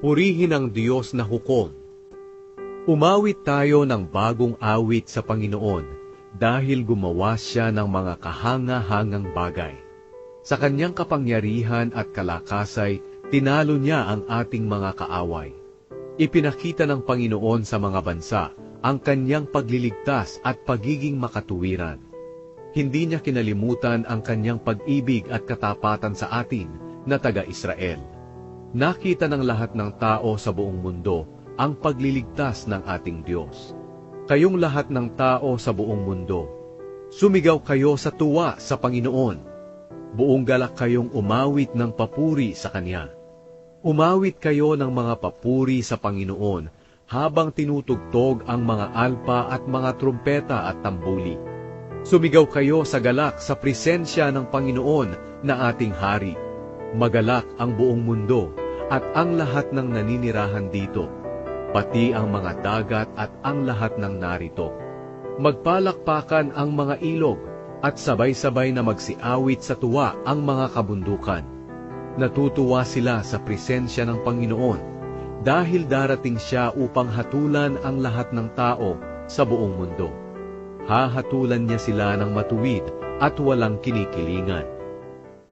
Purihin ang Diyos na hukom. Umawit tayo ng bagong awit sa Panginoon dahil gumawa siya ng mga kahanga-hangang bagay. Sa kanyang kapangyarihan at kalakasay, tinalo niya ang ating mga kaaway. Ipinakita ng Panginoon sa mga bansa ang kanyang pagliligtas at pagiging makatuwiran. Hindi niya kinalimutan ang kanyang pag-ibig at katapatan sa atin na taga-Israel. Nakita ng lahat ng tao sa buong mundo ang pagliligtas ng ating Diyos. Kayong lahat ng tao sa buong mundo, sumigaw kayo sa tuwa sa Panginoon. Buong galak kayong umawit ng papuri sa Kanya. Umawit kayo ng mga papuri sa Panginoon habang tinutugtog ang mga alpa at mga trumpeta at tambuli. Sumigaw kayo sa galak sa presensya ng Panginoon na ating Hari. Magalak ang buong mundo at ang lahat ng naninirahan dito, pati ang mga dagat at ang lahat ng narito. Magpalakpakan ang mga ilog at sabay-sabay na magsiawit sa tuwa ang mga kabundukan. Natutuwa sila sa presensya ng Panginoon dahil darating siya upang hatulan ang lahat ng tao sa buong mundo. Hahatulan niya sila ng matuwid at walang kinikilingan.